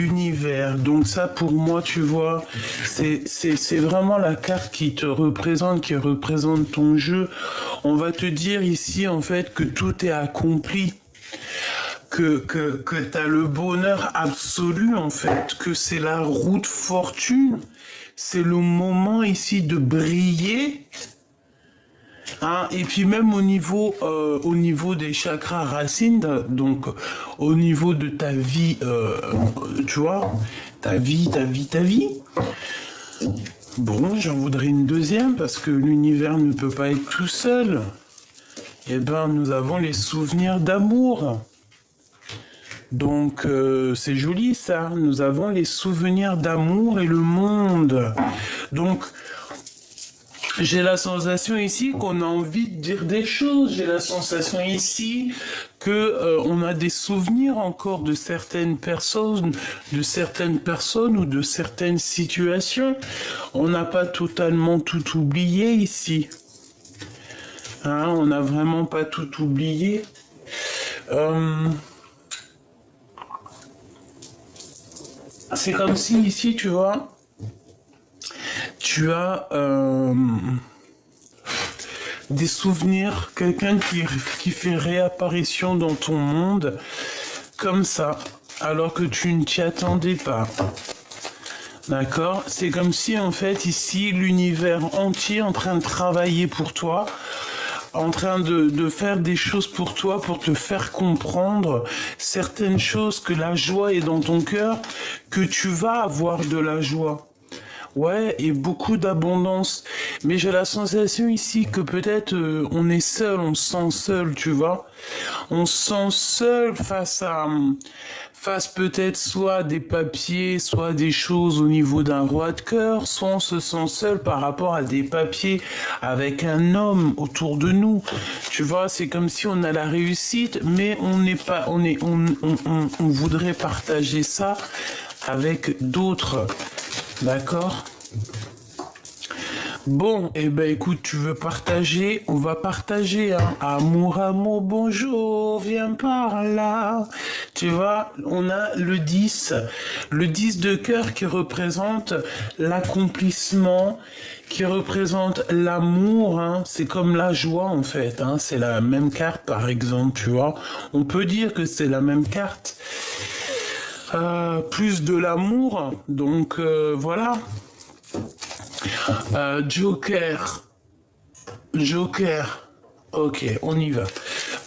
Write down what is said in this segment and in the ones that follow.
l'univers. Donc ça, pour moi, tu vois, c'est vraiment la carte qui te représente, qui représente ton jeu. On va te dire ici, en fait, que tout est accompli. Que tu as le bonheur absolu, en fait, que c'est la route fortune, c'est le moment ici de briller. Hein, et puis même au niveau des chakras racines, donc au niveau de ta vie, tu vois, ta vie. Bon, j'en voudrais une deuxième parce que l'univers ne peut pas être tout seul. Eh ben, nous avons les souvenirs d'amour. Donc c'est joli ça, nous avons les souvenirs d'amour et le monde. Donc j'ai la sensation ici qu'on a envie de dire des choses, j'ai la sensation ici que on a des souvenirs encore de certaines personnes ou de certaines situations. On n'a pas totalement tout oublié ici. Hein, on n'a vraiment pas tout oublié. C'est comme si ici, tu vois, tu as des souvenirs, quelqu'un qui fait réapparition dans ton monde, comme ça, alors que tu ne t'y attendais pas. D'accord? C'est comme si, en fait, ici, l'univers entier est en train de travailler pour toi, en train de faire des choses pour toi, pour te faire comprendre certaines choses, que la joie est dans ton cœur, que tu vas avoir de la joie. Ouais, et beaucoup d'abondance. Mais j'ai la sensation ici que peut-être on est seul, on se sent seul, tu vois. On se sent seul face peut-être soit à des papiers, soit à des choses au niveau d'un roi de cœur, soit on se sent seul par rapport à des papiers avec un homme autour de nous. Tu vois, c'est comme si on a la réussite, mais on n'est pas, on voudrait partager ça avec d'autres. D'accord? Bon, eh ben écoute, tu veux partager? On va partager, hein. Amour, bonjour, viens par là. Tu vois, on a le 10 de cœur qui représente l'accomplissement, qui représente l'amour, hein. C'est comme la joie en fait, hein. C'est la même carte par exemple, tu vois. On peut dire que c'est la même carte. Plus de l'amour, donc voilà. Joker, ok, on y va.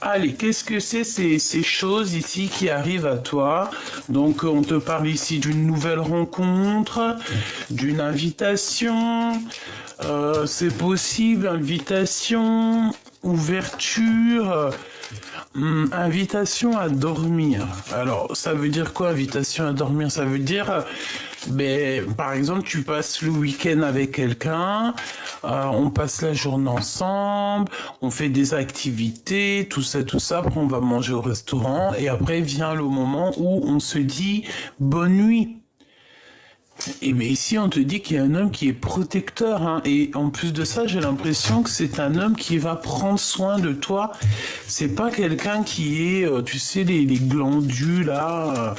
Allez, qu'est-ce que c'est ces choses ici qui arrivent à toi? Donc on te parle ici d'une nouvelle rencontre, d'une invitation, c'est possible, invitation, ouverture, invitation à dormir. Alors, ça veut dire quoi, invitation à dormir? Ça veut dire, par exemple, tu passes le week-end avec quelqu'un, on passe la journée ensemble, on fait des activités, tout ça, après on va manger au restaurant, et après vient le moment où on se dit bonne nuit. Et mais ici, on te dit qu'il y a un homme qui est protecteur, hein, et en plus de ça, j'ai l'impression que c'est un homme qui va prendre soin de toi. C'est pas quelqu'un qui est, tu sais, les glandus là.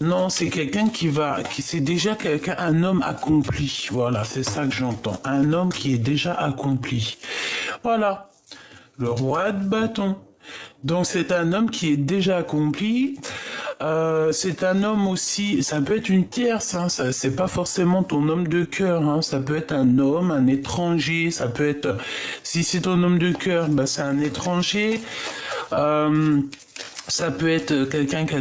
Non, c'est quelqu'un qui c'est déjà quelqu'un, un homme accompli. Voilà, c'est ça que j'entends. Un homme qui est déjà accompli. Voilà, le roi de bâton. Donc c'est un homme qui est déjà accompli. C'est un homme aussi, ça peut être une tierce, hein, ça, c'est pas forcément ton homme de cœur, hein, ça peut être un homme, un étranger, ça peut être, si c'est ton homme de cœur, c'est un étranger. Ça peut être quelqu'un qui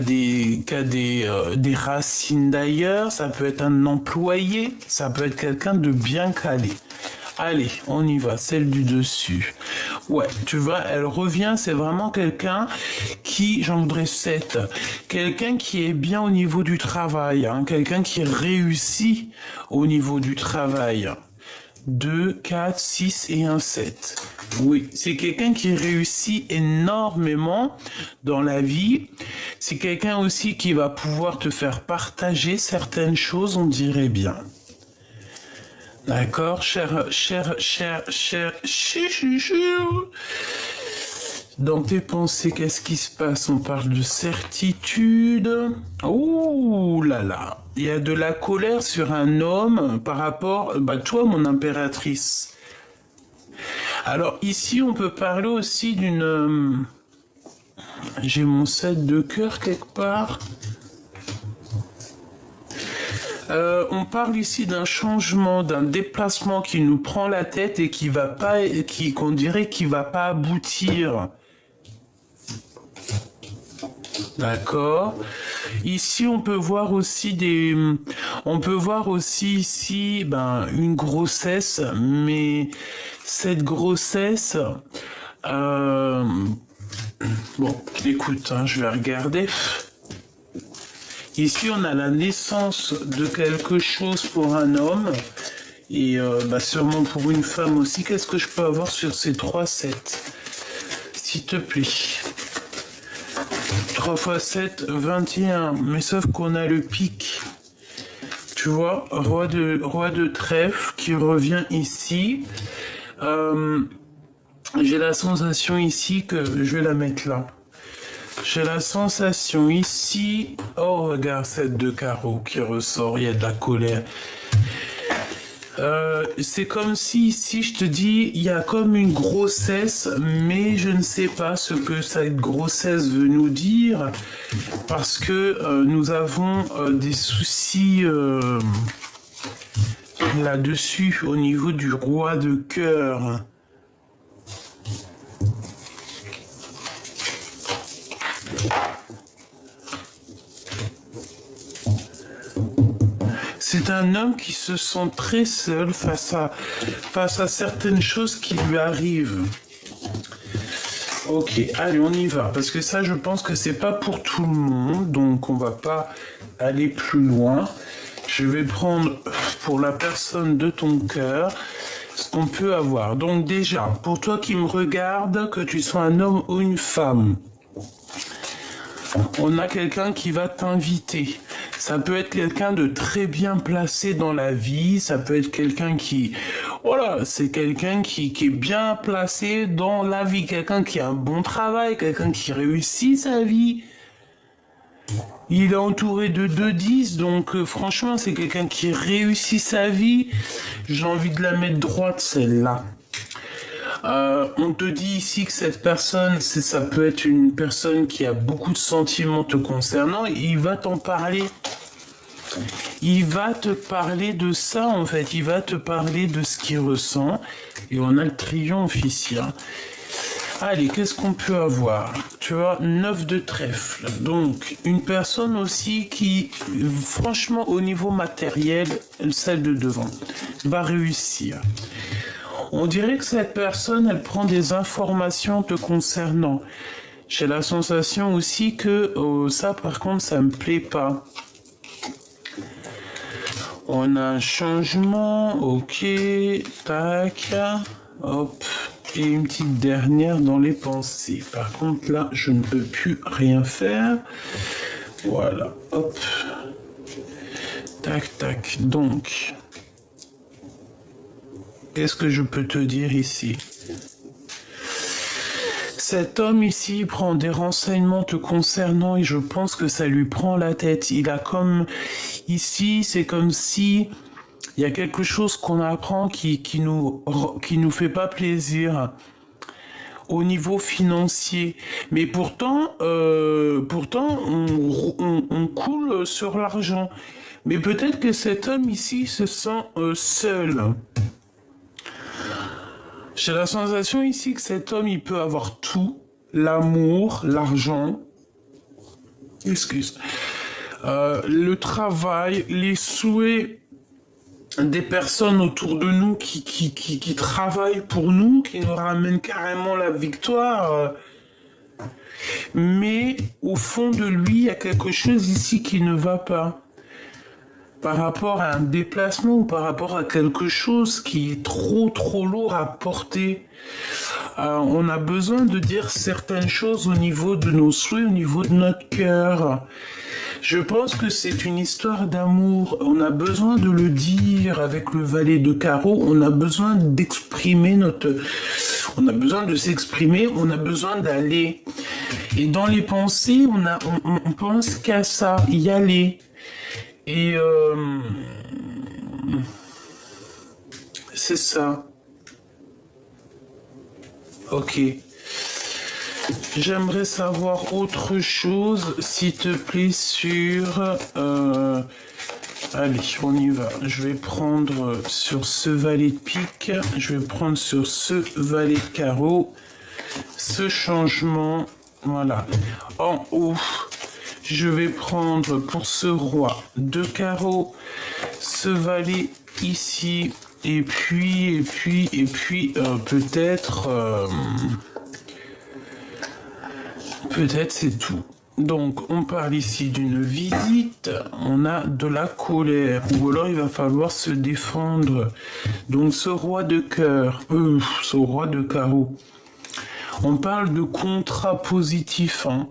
a des racines d'ailleurs, ça peut être un employé, ça peut être quelqu'un de bien calé. Allez, on y va, celle du dessus. Ouais, tu vois, elle revient, c'est vraiment quelqu'un qui, j'en voudrais 7, quelqu'un qui est bien au niveau du travail, hein, quelqu'un qui réussit au niveau du travail. 2, 4, 6 et un 7. Oui, c'est quelqu'un qui réussit énormément dans la vie. C'est quelqu'un aussi qui va pouvoir te faire partager certaines choses, on dirait bien. D'accord, cher. Dans tes pensées, qu'est-ce qui se passe? On parle de certitude. Ouh là là. Il y a de la colère sur un homme par rapport, toi, mon impératrice. Alors ici, on peut parler aussi d'une... J'ai mon 7 de cœur quelque part. On parle ici d'un changement, d'un déplacement qui nous prend la tête et qui va pas, qu'on dirait qui va pas aboutir. D'accord. Ici, on peut voir aussi ici, une grossesse, mais cette grossesse, bon, écoute, je vais regarder. Ici, on a la naissance de quelque chose pour un homme et sûrement pour une femme aussi. Qu'est-ce que je peux avoir sur ces 3 sets? S'il te plaît. 3 x 7, 21. Mais sauf qu'on a le pic. Tu vois, roi de trèfle qui revient ici. J'ai la sensation ici que je vais la mettre là. J'ai la sensation ici... Oh, regarde, 7 de carreau qui ressort, il y a de la colère. C'est comme si ici, je te dis, il y a comme une grossesse, mais je ne sais pas ce que cette grossesse veut nous dire, parce que nous avons des soucis là-dessus, au niveau du roi de cœur. C'est un homme qui se sent très seul face à certaines choses qui lui arrivent. Ok, allez, on y va. Parce que ça, je pense que c'est pas pour tout le monde. Donc, on va pas aller plus loin. Je vais prendre pour la personne de ton cœur ce qu'on peut avoir. Donc, déjà, pour toi qui me regarde, que tu sois un homme ou une femme, on a quelqu'un qui va t'inviter. Ça peut être quelqu'un de très bien placé dans la vie, ça peut être quelqu'un qui... Voilà, c'est quelqu'un qui est bien placé dans la vie, quelqu'un qui a un bon travail, quelqu'un qui réussit sa vie. Il est entouré de 2-10, donc franchement, c'est quelqu'un qui réussit sa vie. J'ai envie de la mettre droite, celle-là. On te dit ici que cette personne, ça peut être une personne qui a beaucoup de sentiments te concernant. Il va t'en parler. Il va te parler de ça, en fait. Il va te parler de ce qu'il ressent. Et on a le triomphe ici. Allez, qu'est-ce qu'on peut avoir? Tu vois, 9 de trèfle. Donc, une personne aussi qui, franchement, au niveau matériel, celle de devant, va réussir. On dirait que cette personne, elle prend des informations te concernant. J'ai la sensation aussi que ça, par contre, ça me plaît pas. On a un changement, ok, tac, hop, et une petite dernière dans les pensées. Par contre, là, je ne peux plus rien faire. Voilà, hop, tac, tac. Donc, qu'est-ce que je peux te dire ici? Cet homme ici prend des renseignements te concernant et je pense que ça lui prend la tête. Il a comme... Ici, c'est comme si il y a quelque chose qu'on apprend qui nous fait pas plaisir au niveau financier. Mais pourtant, on coule sur l'argent. Mais peut-être que cet homme ici se sent seul. J'ai la sensation ici que cet homme, il peut avoir tout. L'amour, l'argent. Le travail, les souhaits des personnes autour de nous qui travaillent pour nous, qui nous ramènent carrément la victoire. Mais au fond de lui, il y a quelque chose ici qui ne va pas. Par rapport à un déplacement ou par rapport à quelque chose qui est trop lourd à porter. On a besoin de dire certaines choses au niveau de nos souhaits, au niveau de notre cœur. Je pense que c'est une histoire d'amour. On a besoin de le dire avec le valet de carreau. On a besoin d'exprimer On a besoin de s'exprimer, on a besoin d'aller. Et dans les pensées, on pense qu'à ça, y aller. Et c'est ça. Ok. J'aimerais savoir autre chose, s'il te plaît, sur... Allez, on y va. Je vais prendre sur ce valet de pique. Je vais prendre sur ce valet de carreau. Ce changement. Voilà. En haut, je vais prendre pour ce roi de carreau. Ce valet ici. Et puis, peut-être... peut-être c'est tout. Donc, on parle ici d'une visite, on a de la colère, ou alors il va falloir se défendre. Donc, ce roi de cœur, ce roi de carreau, on parle de contrat positif. Hein.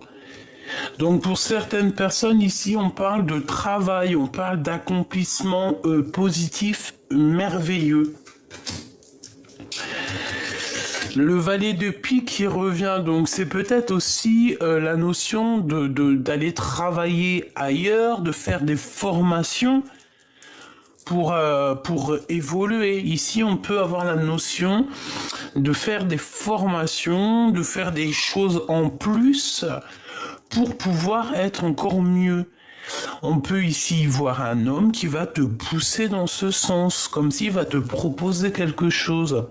Donc, pour certaines personnes ici, on parle de travail, on parle d'accomplissement positif merveilleux. Le valet de pique qui revient, donc c'est peut-être aussi la notion d'aller travailler ailleurs, de faire des formations pour évoluer. Ici, on peut avoir la notion de faire des formations, de faire des choses en plus pour pouvoir être encore mieux. On peut ici voir un homme qui va te pousser dans ce sens, comme s'il va te proposer quelque chose.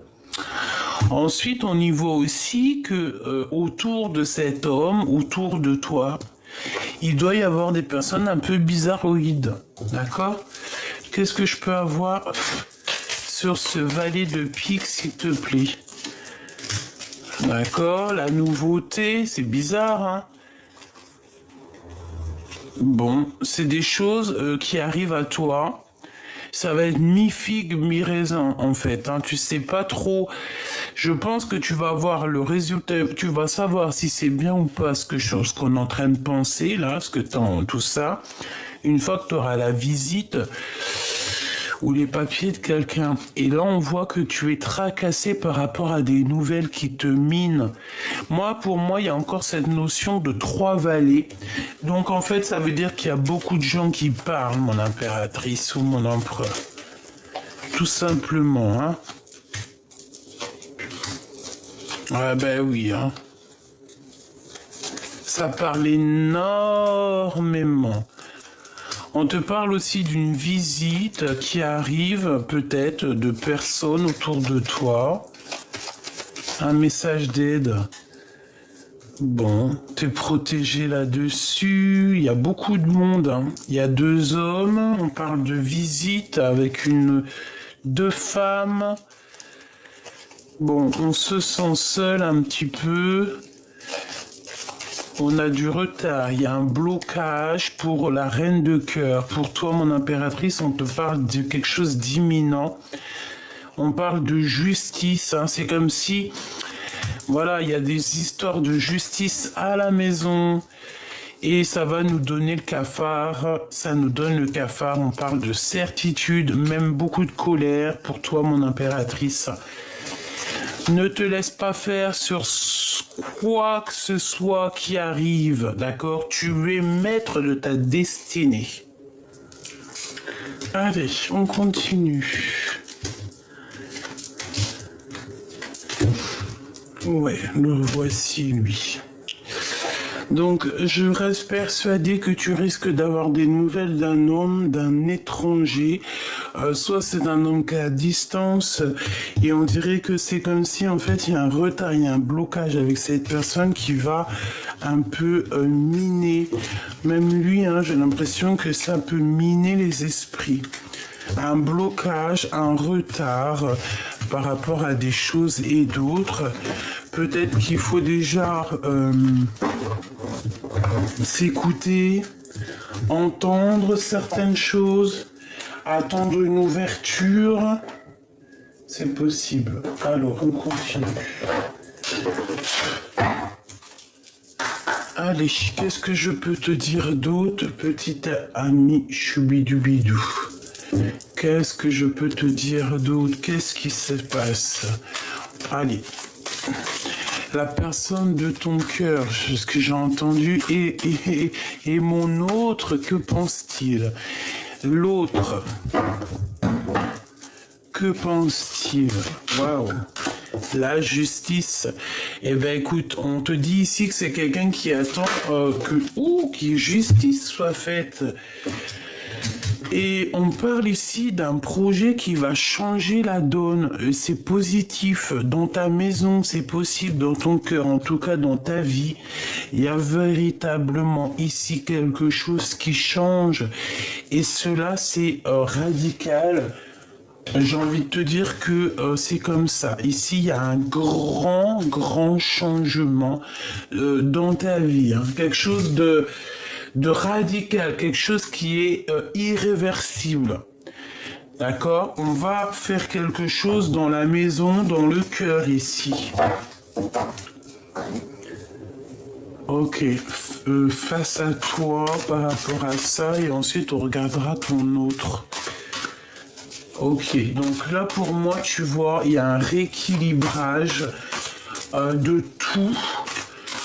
Ensuite, on y voit aussi que autour de cet homme, autour de toi, il doit y avoir des personnes un peu bizarroïdes. D'accord? Qu'est-ce que je peux avoir sur ce valet de pique, s'il te plaît? D'accord, la nouveauté, c'est bizarre, hein? Bon, c'est des choses qui arrivent à toi. Ça va être mi-figue, mi-raisin, en fait. Hein. Tu sais pas trop. Je pense que tu vas voir le résultat. Tu vas savoir si c'est bien ou pas ce qu'on est en train de penser, là, tout ça. Une fois que tu auras la visite ou les papiers de quelqu'un. Et là, on voit que tu es tracassé par rapport à des nouvelles qui te minent. Pour moi, il y a encore cette notion de 3 vallées. Donc, en fait, ça veut dire qu'il y a beaucoup de gens qui parlent, mon impératrice ou mon empereur. Tout simplement, hein. Ah ben oui, hein. Ça parle énormément. On te parle aussi d'une visite qui arrive peut-être de personnes autour de toi. Un message d'aide. Bon, t'es protégé là-dessus. Il y a beaucoup de monde. Hein. Il y a 2 hommes. On parle de visite avec 2 femmes. Bon, on se sent seul un petit peu. On a du retard, il y a un blocage pour la reine de cœur. Pour toi, mon impératrice, on te parle de quelque chose d'imminent. On parle de justice, hein. C'est comme si, voilà, il y a des histoires de justice à la maison. Et ça va nous donner le cafard, ça nous donne le cafard. On parle de certitude, même beaucoup de colère pour toi, mon impératrice. Ne te laisse pas faire sur quoi que ce soit qui arrive, d'accord? Tu es maître de ta destinée. Allez, on continue. Ouais, le voici, lui. Donc, je reste persuadé que tu risques d'avoir des nouvelles d'un homme, d'un étranger. Soit c'est un homme qui est à distance et on dirait que c'est comme si en fait il y a un retard, il y a un blocage avec cette personne qui va un peu miner. Même lui, hein, j'ai l'impression que ça peut miner les esprits. Un blocage, un retard par rapport à des choses et d'autres. Peut-être qu'il faut déjà s'écouter, entendre certaines choses, attendre une ouverture. C'est possible. Alors, on continue. Allez, qu'est-ce que je peux te dire d'autre, petite amie choubidou-bidou? Qu'est-ce que je peux te dire d'autre? Qu'est-ce qui se passe? Allez, la personne de ton cœur, ce que j'ai entendu, et mon autre, que pense-t-il? L'autre, que pense-t-il? Waouh! La justice. Eh ben écoute, on te dit ici que c'est quelqu'un qui attend que justice soit faite. Et on parle ici d'un projet qui va changer la donne. C'est positif. Dans ta maison, c'est possible. Dans ton cœur, en tout cas dans ta vie, il y a véritablement ici quelque chose qui change. Et cela, c'est radical. J'ai envie de te dire que c'est comme ça. Ici, il y a un grand changement dans ta vie. Hein. Quelque chose de radical, quelque chose qui est irréversible. D'accord? On va faire quelque chose dans la maison, dans le cœur ici. Ok, face à toi par rapport à ça, et ensuite on regardera ton autre. Ok, donc là pour moi, tu vois, il y a un rééquilibrage de tout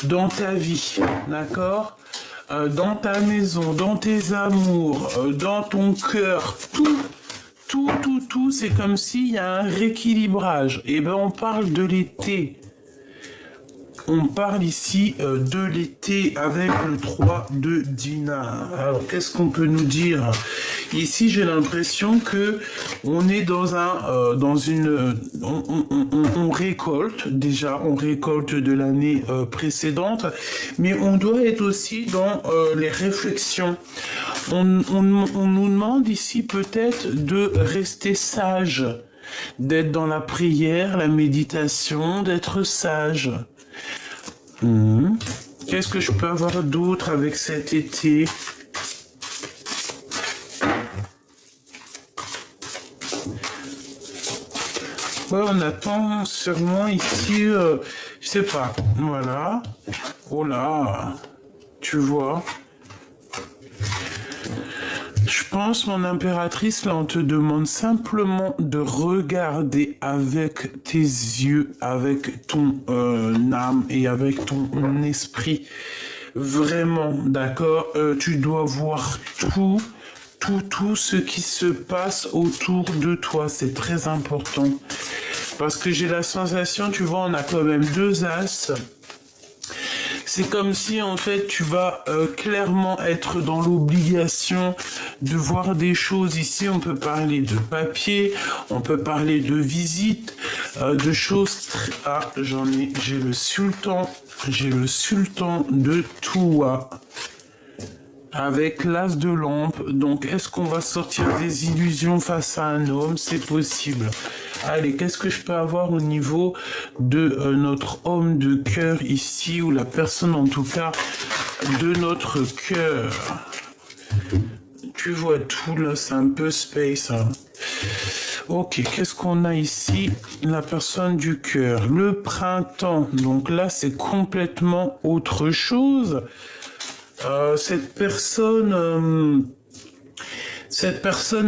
dans ta vie, d'accord? Dans ta maison, dans tes amours, dans ton cœur, tout, c'est comme s'il y a un rééquilibrage. Et ben on parle de l'été. On parle ici de l'été avec le 3 de dinar. Alors qu'est-ce qu'on peut nous dire? Ici j'ai l'impression que on est dans on récolte déjà, on récolte de l'année précédente, mais on doit être aussi dans les réflexions. On nous demande ici peut-être de rester sage, d'être dans la prière, la méditation, d'être sage. Qu'est-ce que je peux avoir d'autre avec cet été? Ouais, on attend sûrement ici, je sais pas, voilà. Oh là, tu vois. Je pense, mon impératrice, là, on te demande simplement de regarder avec tes yeux, avec ton âme et avec ton esprit. Vraiment, d'accord? Tu dois voir tout ce qui se passe autour de toi. C'est très important. Parce que j'ai la sensation, tu vois, on a quand même 2 as. C'est comme si, en fait, tu vas clairement être dans l'obligation de voir des choses. Ici, on peut parler de papier, on peut parler de visite, de choses... Ah, j'ai le sultan de Toua. Avec l'as de lampe. Donc, est-ce qu'on va sortir des illusions face à un homme? C'est possible. Allez, qu'est-ce que je peux avoir au niveau de notre homme de cœur ici, ou la personne en tout cas de notre cœur? Tu vois tout là, c'est un peu space. Hein. Ok, qu'est-ce qu'on a ici? La personne du cœur. Le printemps. Donc là, c'est complètement autre chose. Cette personne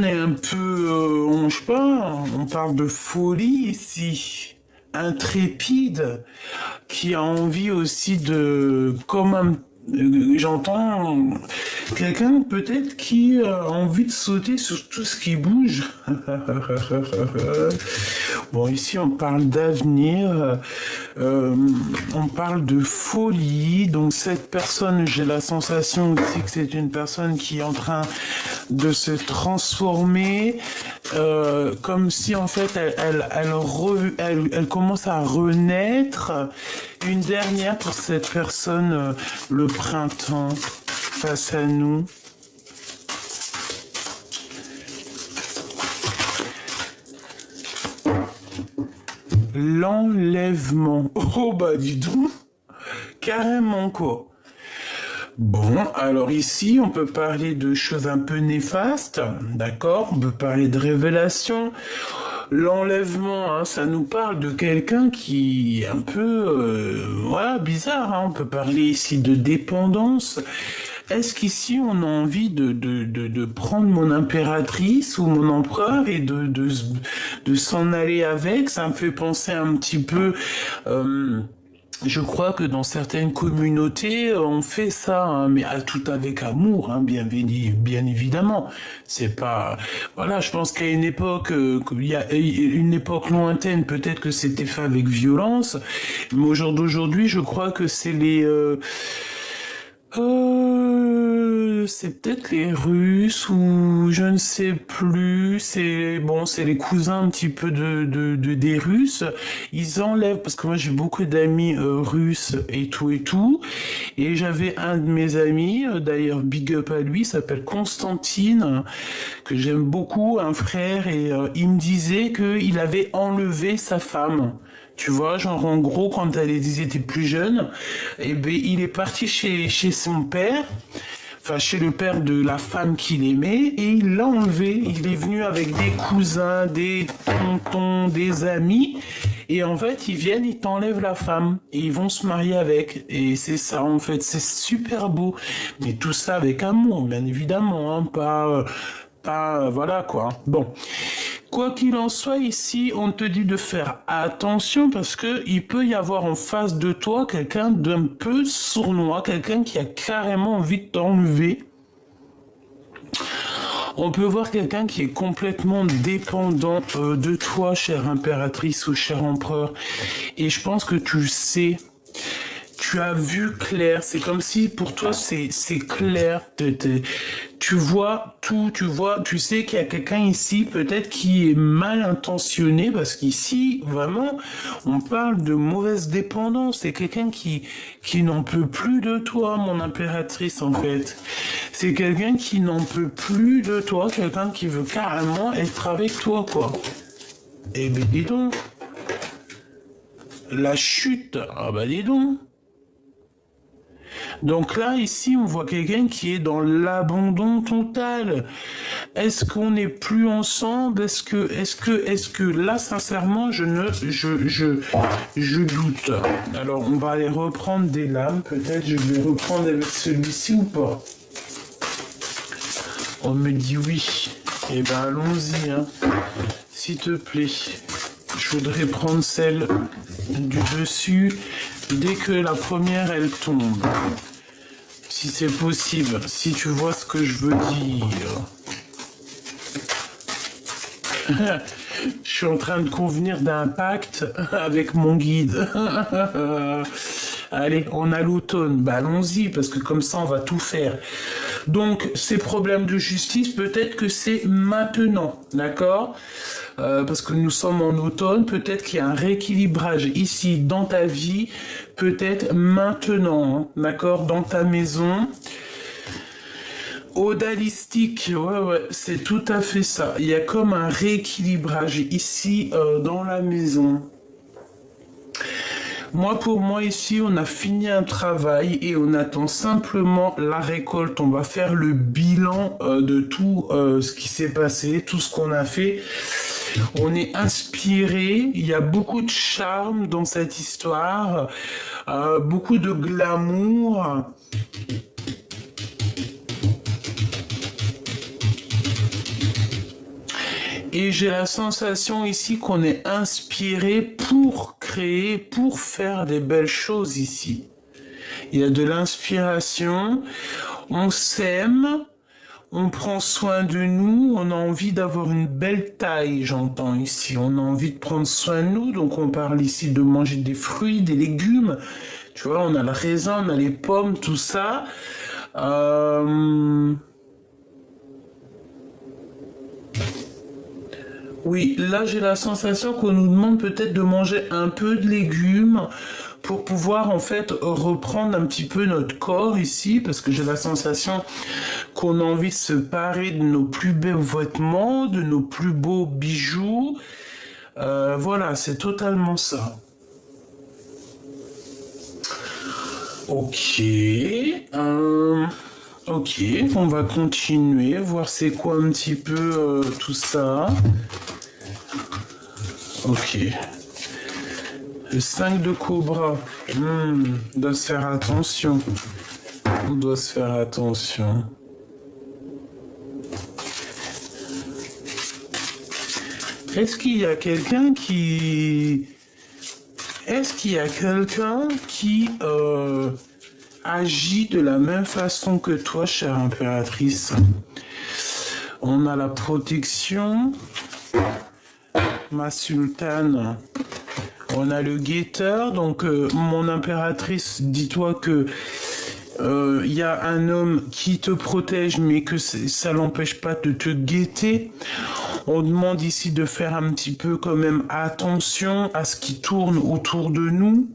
est un peu, je sais pas, on parle de folie ici, intrépide, qui a envie aussi de, j'entends quelqu'un peut-être qui a envie de sauter sur tout ce qui bouge. Bon, ici on parle d'avenir, on parle de folie. Donc cette personne, j'ai la sensation aussi que c'est une personne qui est en train de se transformer, comme si en fait elle commence à renaître. Une dernière pour cette personne, le printemps face à nous. L'enlèvement. Oh bah dis donc, carrément quoi. Bon, alors ici, on peut parler de choses un peu néfastes, d'accord? On peut parler de révélation. L'enlèvement, hein, ça nous parle de quelqu'un qui est un peu, voilà, bizarre. Hein. On peut parler ici de dépendance. Est-ce qu'ici, on a envie de prendre mon impératrice ou mon empereur et de de s'en aller avec. Ça me fait penser un petit peu... je crois que dans certaines communautés, on fait ça, hein, mais tout avec amour, hein, bien évidemment. C'est pas, voilà, je pense qu'à une époque, qu'il y a une époque lointaine, peut-être que c'était fait avec violence, mais au jour d'aujourd'hui, je crois que c'est c'est peut-être les Russes ou je ne sais plus. C'est bon, c'est les cousins un petit peu des Russes. Ils enlèvent parce que moi j'ai beaucoup d'amis russes et tout et tout. Et j'avais un de mes amis, d'ailleurs big up à lui, il s'appelle Constantine, que j'aime beaucoup, un frère, et il me disait qu'il avait enlevé sa femme. Tu vois, genre en gros, quand ils étaient plus jeunes, eh ben, il est parti chez son père, enfin chez le père de la femme qu'il aimait, et il l'a enlevé. Il est venu avec des cousins, des tontons, des amis, et en fait, ils viennent, ils t'enlèvent la femme, et ils vont se marier avec. Et c'est ça, en fait, c'est super beau. Mais tout ça avec amour, bien évidemment, hein, pas, voilà quoi. Bon. Quoi qu'il en soit, ici, on te dit de faire attention parce que il peut y avoir en face de toi quelqu'un d'un peu sournois, quelqu'un qui a carrément envie de t'enlever. On peut voir quelqu'un qui est complètement dépendant de toi, chère impératrice ou cher empereur. Et je pense que tu le sais. Tu as vu clair, c'est comme si pour toi c'est clair, tu vois tout, tu sais qu'il y a quelqu'un ici peut-être qui est mal intentionné parce qu'ici vraiment on parle de mauvaise dépendance, c'est quelqu'un qui n'en peut plus de toi mon impératrice en fait, c'est quelqu'un qui n'en peut plus de toi, quelqu'un qui veut carrément être avec toi quoi. Eh ben dis donc, la chute, ah bah dis donc. Donc là, ici, on voit quelqu'un qui est dans l'abandon total. Est-ce qu'on n'est plus ensemble? Est-ce que là, sincèrement, je doute. Alors, on va aller reprendre des lames. Peut-être, je vais reprendre avec celui-ci ou pas? On me dit oui. Eh ben, allons-y, hein. S'il te plaît. Je voudrais prendre celle du dessus dès que la première, elle tombe. Si c'est possible, si tu vois ce que je veux dire. Je suis en train de convenir d'un pacte avec mon guide. Allez, on a l'automne, bah allons-y, parce que comme ça on va tout faire. Donc, ces problèmes de justice, peut-être que c'est maintenant, d'accord? Parce que nous sommes en automne, peut-être qu'il y a un rééquilibrage ici dans ta vie, peut-être maintenant, hein, d'accord? Dans ta maison. Odalistique, ouais, c'est tout à fait ça. Il y a comme un rééquilibrage ici dans la maison. Pour moi, ici, on a fini un travail et on attend simplement la récolte. On va faire le bilan de tout ce qui s'est passé, tout ce qu'on a fait. On est inspiré, il y a beaucoup de charme dans cette histoire, beaucoup de glamour. Et j'ai la sensation ici qu'on est inspiré pour créer, pour faire des belles choses ici. Il y a de l'inspiration, on s'aime, on prend soin de nous, on a envie d'avoir une belle taille, j'entends ici. On a envie de prendre soin de nous, donc on parle ici de manger des fruits, des légumes. Tu vois, on a le raisin, on a les pommes, tout ça. Oui, là j'ai la sensation qu'on nous demande peut-être de manger un peu de légumes pour pouvoir en fait reprendre un petit peu notre corps ici, parce que j'ai la sensation qu'on a envie de se parer de nos plus beaux vêtements, de nos plus beaux bijoux. Voilà, c'est totalement ça. Ok. Ok, on va continuer, voir c'est quoi un petit peu tout ça. Ok. Le 5 de cobra. On doit se faire attention. On doit se faire attention. Est-ce qu'il y a quelqu'un qui... Est-ce qu'il y a quelqu'un qui agit de la même façon que toi, chère impératrice? On a la protection, ma sultane. On a le guetteur, donc mon impératrice, dis-toi que y a un homme qui te protège, mais que ça l'empêche pas de te guetter. On demande ici de faire un petit peu quand même attention à ce qui tourne autour de nous.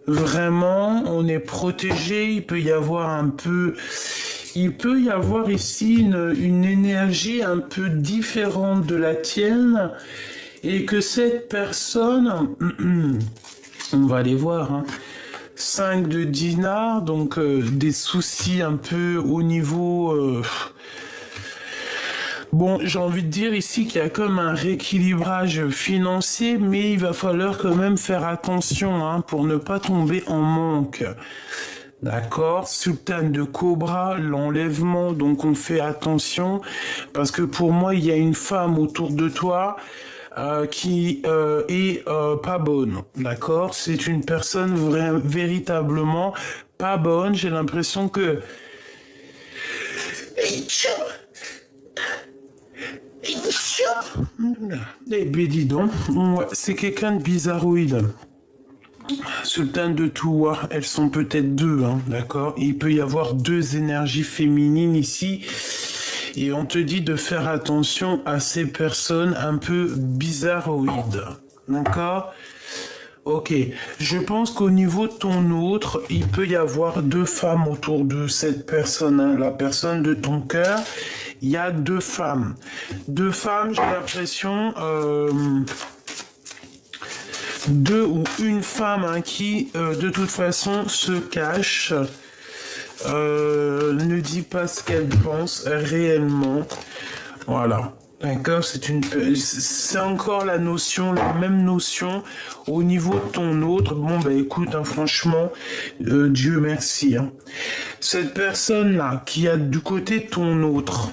Vraiment, on est protégé. Il peut y avoir ici une énergie un peu différente de la tienne. Et que cette personne, on va aller voir, hein, 5 de dinars, donc des soucis un peu au niveau... Bon, j'ai envie de dire ici qu'il y a comme un rééquilibrage financier, mais il va falloir quand même faire attention hein, pour ne pas tomber en manque. D'accord, sultane de cobra, l'enlèvement, donc on fait attention, parce que pour moi, il y a une femme autour de toi qui est pas bonne, d'accord? C'est une personne véritablement pas bonne, j'ai l'impression que... Eh bien dis donc, c'est quelqu'un de bizarroïde. Sultane de Touwa, elles sont peut-être deux, hein, d'accord? Il peut y avoir deux énergies féminines ici. Et on te dit de faire attention à ces personnes un peu bizarroïdes. D'accord? Ok. Je pense qu'au niveau de ton autre, il peut y avoir deux femmes autour de cette personne, hein, la personne de ton cœur. Il y a deux femmes. Deux femmes, j'ai l'impression... deux ou une femme hein, qui, de toute façon, se cache... ne dit pas ce qu'elle pense réellement. Voilà. D'accord, c'est encore la même notion au niveau de ton autre. Bon, bah écoute, hein, franchement, Dieu merci. Hein. Cette personne-là qui a du côté de ton autre,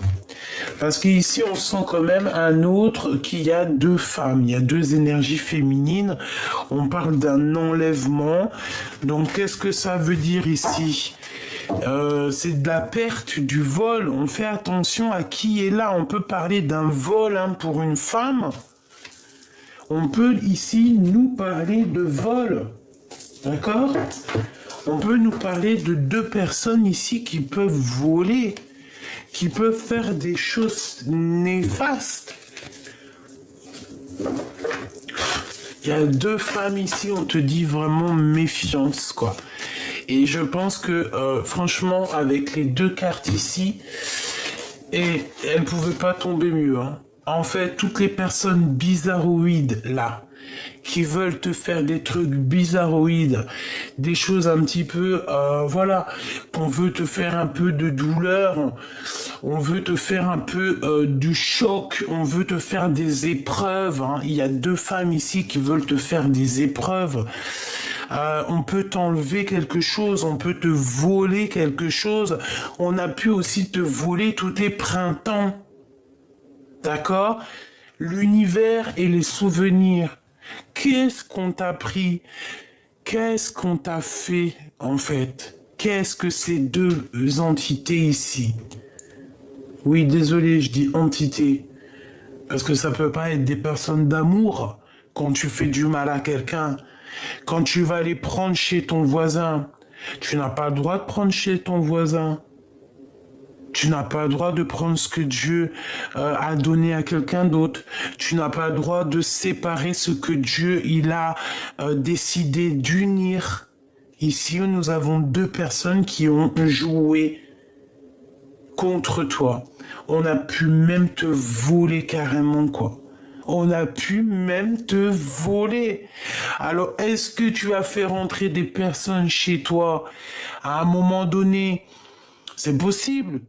parce qu'ici on sent quand même un autre qui a deux femmes, il y a deux énergies féminines. On parle d'un enlèvement. Donc qu'est-ce que ça veut dire ici? C'est de la perte, du vol. On fait attention à qui est là. On peut parler d'un vol hein, pour une femme. On peut ici nous parler de vol. D'accord? On peut nous parler de deux personnes ici qui peuvent voler, qui peuvent faire des choses néfastes. Il y a deux femmes ici, on te dit vraiment méfiance, quoi. Et je pense que, franchement, avec les deux cartes ici, et elles ne pouvaient pas tomber mieux. Hein. En fait, toutes les personnes bizarroïdes, là, qui veulent te faire des trucs bizarroïdes, des choses un petit peu, voilà, on veut te faire un peu de douleur, on veut te faire un peu du choc, on veut te faire des épreuves. Hein. Il y a deux femmes ici qui veulent te faire des épreuves. On peut t'enlever quelque chose, on peut te voler quelque chose. On a pu aussi te voler tous tes printemps. D'accord? L'univers et les souvenirs. Qu'est-ce qu'on t'a pris? Qu'est-ce qu'on t'a fait, en fait? Qu'est-ce que ces deux entités ici? Oui, désolé, je dis entité. Parce que ça peut pas être des personnes d'amour quand tu fais du mal à quelqu'un. Quand tu vas aller prendre chez ton voisin, tu n'as pas le droit de prendre chez ton voisin. Tu n'as pas le droit de prendre ce que Dieu a donné à quelqu'un d'autre. Tu n'as pas le droit de séparer ce que Dieu il a décidé d'unir. Ici, nous avons deux personnes qui ont joué contre toi. On a pu même te voler carrément, quoi. On a pu même te voler. Alors, est-ce que tu as fait rentrer des personnes chez toi à un moment donné? C'est possible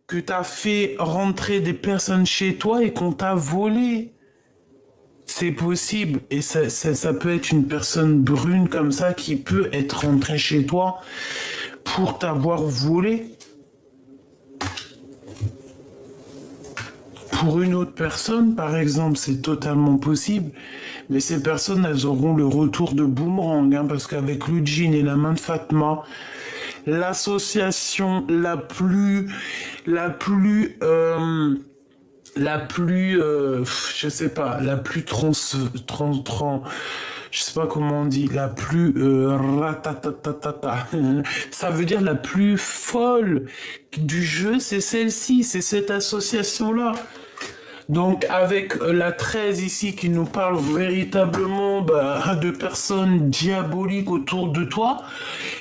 que tu as fait rentrer des personnes chez toi et qu'on t'a volé. C'est possible. Et ça peut être une personne brune comme ça qui peut être rentrée chez toi pour t'avoir volé. pour une autre personne, par exemple, c'est totalement possible, mais ces personnes, elles auront le retour de boomerang, hein, parce qu'avec le djinn et la main de Fatma, l'association je sais pas, la plus je sais pas comment on dit, la plus ratatatata. Ça veut dire la plus folle du jeu, c'est celle-ci, c'est cette association-là. Donc avec la 13 ici qui nous parle véritablement de personnes diaboliques autour de toi,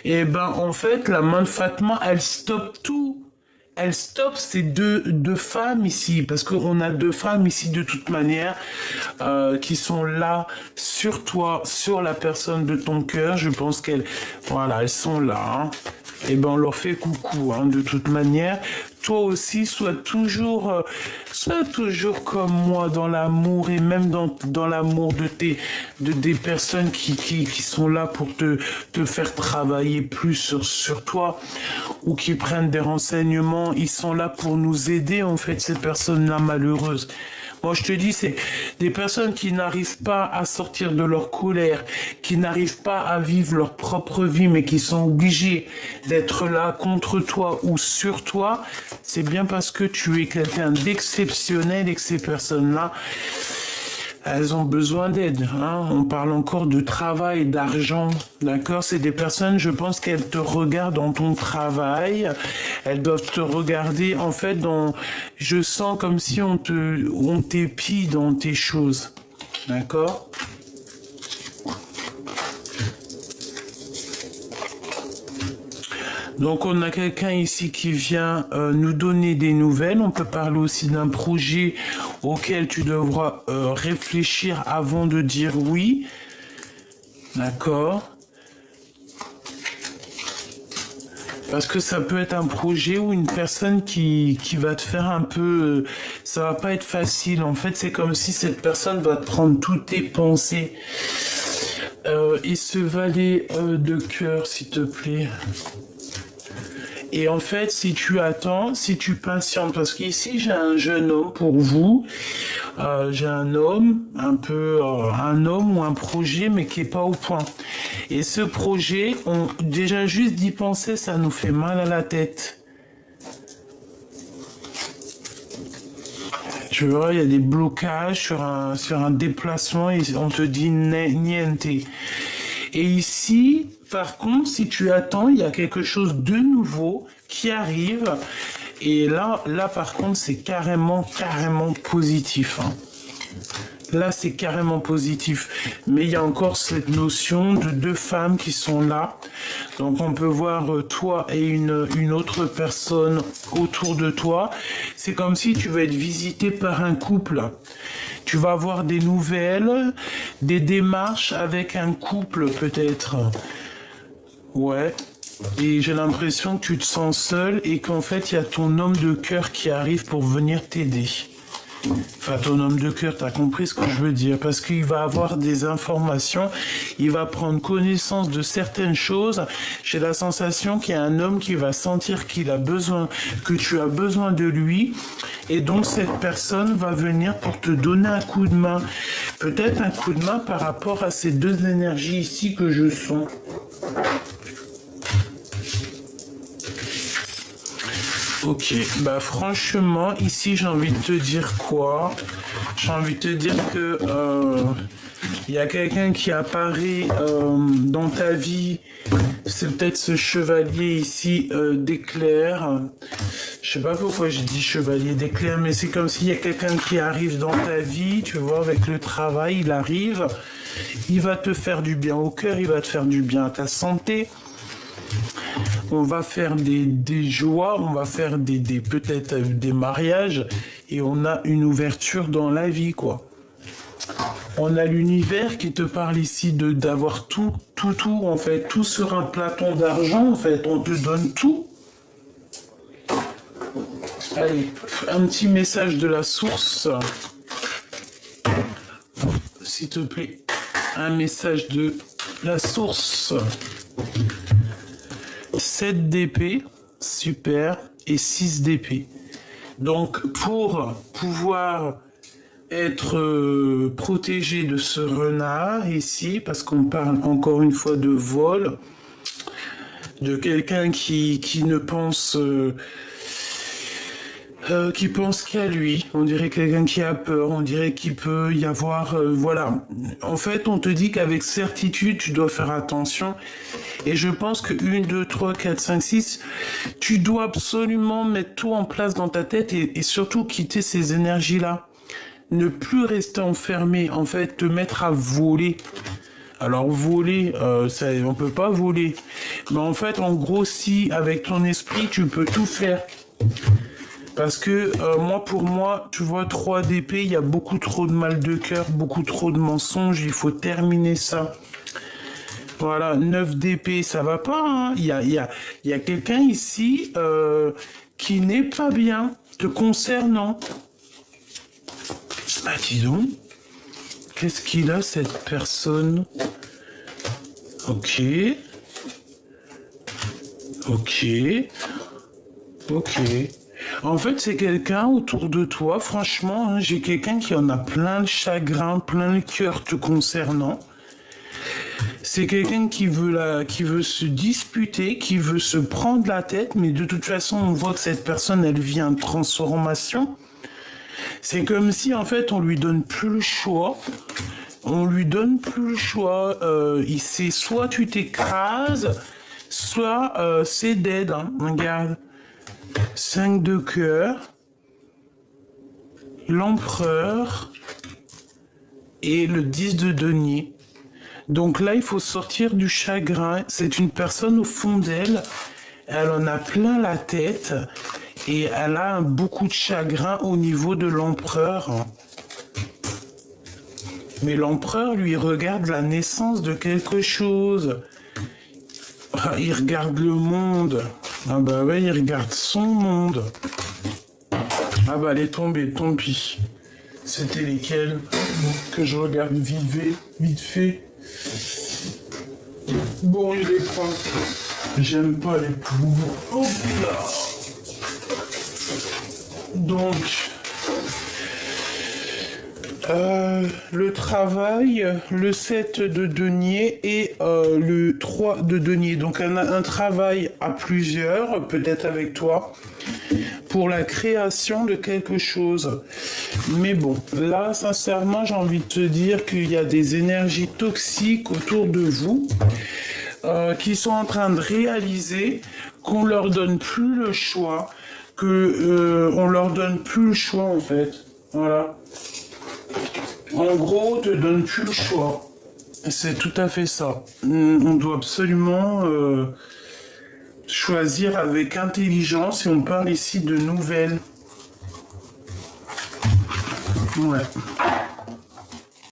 et ben en fait la main de Fatma elle stoppe tout. Elle stoppe ces deux femmes ici, parce qu'on a deux femmes ici de toute manière qui sont là sur toi, sur la personne de ton cœur. Je pense voilà, elles sont là. Hein. Et ben on leur fait coucou, hein, de toute manière. Toi aussi, sois toujours comme moi dans l'amour et même dans l'amour des personnes qui sont là pour te faire travailler plus sur toi ou qui prennent des renseignements. Ils sont là pour nous aider, en fait, ces personnes-là malheureuses. Moi, je te dis, c'est des personnes qui n'arrivent pas à sortir de leur colère, qui n'arrivent pas à vivre leur propre vie, mais qui sont obligés d'être là contre toi ou sur toi. C'est bien parce que tu es quelqu'un d'exceptionnel et que ces personnes-là, elles ont besoin d'aide. Hein. On parle encore de travail, d'argent, d'accord? C'est des personnes, je pense qu'elles te regardent dans ton travail. Elles doivent te regarder, en fait, je sens comme si on t'épie dans tes choses, d'accord? Donc on a quelqu'un ici qui vient nous donner des nouvelles. On peut parler aussi d'un projet auquel tu devras réfléchir avant de dire oui. D'accord. Parce que ça peut être un projet ou une personne qui va te faire un peu... ça va pas être facile. En fait, c'est comme si cette personne va te prendre toutes tes pensées. Et ce valet de cœur, s'il te plaît. Et en fait, si tu attends, si tu patientes, parce qu'ici j'ai un jeune homme pour vous, j'ai un homme, un homme ou un projet, mais qui est pas au point. Et ce projet, déjà juste d'y penser, ça nous fait mal à la tête. Tu vois, il y a des blocages sur un déplacement et on te dit niente. Et ici, par contre, si tu attends, il y a quelque chose de nouveau qui arrive. Et là par contre, c'est carrément positif. Hein. Là, c'est carrément positif. Mais il y a encore cette notion de deux femmes qui sont là. Donc, on peut voir toi et une autre personne autour de toi. C'est comme si tu vas être visité par un couple. Tu vas avoir des nouvelles, des démarches avec un couple peut-être. Ouais. Et j'ai l'impression que tu te sens seul et qu'en fait, il y a ton homme de cœur qui arrive pour venir t'aider. Enfin, ton homme de cœur, t'as compris ce que je veux dire, parce qu'il va avoir des informations, il va prendre connaissance de certaines choses. J'ai la sensation qu'il y a un homme qui va sentir qu'il a besoin, que tu as besoin de lui, et donc cette personne va venir pour te donner un coup de main. Peut-être un coup de main par rapport à ces deux énergies ici que je sens. Ok, bah franchement, ici j'ai envie de te dire quoi? J'ai envie de te dire que y a quelqu'un qui apparaît dans ta vie. C'est peut-être ce chevalier ici d'éclair. Je sais pas pourquoi j'ai dit chevalier d'éclair, mais c'est comme s'il y a quelqu'un qui arrive dans ta vie, tu vois, avec le travail, il arrive, il va te faire du bien au cœur, il va te faire du bien à ta santé. On va faire des joies, on va faire peut-être des mariages et on a une ouverture dans la vie, quoi. On a l'univers qui te parle ici d'avoir tout, en fait, tout sur un plateau d'argent, en fait, on te donne tout. Allez, un petit message de la source. S'il te plaît, un message de la source. 7 d'épée, super, et 6 d'épée. Donc, pour pouvoir être protégé de ce renard ici, parce qu'on parle encore une fois de vol, de quelqu'un qui ne pense... qui pense qu'à lui, on dirait quelqu'un qui a peur, on dirait qu'il peut y avoir... voilà. En fait, on te dit qu'avec certitude, tu dois faire attention. Et je pense que 1, 2, 3, 4, 5, 6, tu dois absolument mettre tout en place dans ta tête et surtout quitter ces énergies-là. Ne plus rester enfermé, en fait, te mettre à voler. Alors voler, on peut pas voler. Mais en fait, en gros, si avec ton esprit, tu peux tout faire. Parce que pour moi, tu vois, 3 d'épée, il y a beaucoup trop de mal de cœur, beaucoup trop de mensonges, il faut terminer ça. Voilà, 9 d'épée, ça va pas, hein. Il y a quelqu'un ici qui n'est pas bien te concernant. Ah, dis donc, qu'est-ce qu'il a cette personne? Ok. Ok. Ok. En fait, c'est quelqu'un autour de toi, franchement, hein, j'ai quelqu'un qui en a plein de chagrin, plein de cœur te concernant. C'est quelqu'un qui veut se disputer, qui veut se prendre la tête, mais de toute façon, on voit que cette personne, elle vit en transformation. C'est comme si, en fait, on lui donne plus le choix. On lui donne plus le choix. C'est soit tu t'écrases, soit c'est dead. Hein. Regarde. 5 de cœur, l'empereur et le 10 de denier. Donc là, il faut sortir du chagrin. C'est une personne au fond d'elle. Elle en a plein la tête et elle a beaucoup de chagrin au niveau de l'empereur. Mais l'empereur, lui, regarde la naissance de quelque chose. Il regarde le monde. Ah bah ouais, il regarde son monde. Ah bah elle est tombée, tant pis. C'était lesquels que je regarde vite fait. Bon, il est prend. J'aime pas les pauvres. Hop là. Donc... le travail, le 7 de denier et le 3 de denier. Donc un travail à plusieurs, peut-être avec toi, pour la création de quelque chose. Mais bon, là, sincèrement, j'ai envie de te dire qu'il y a des énergies toxiques autour de vous qui sont en train de réaliser qu'on leur donne plus le choix, on leur donne plus le choix en fait. Voilà. En gros, te donne plus le choix. C'est tout à fait ça. On doit absolument choisir avec intelligence et on parle ici de nouvelles. Ouais.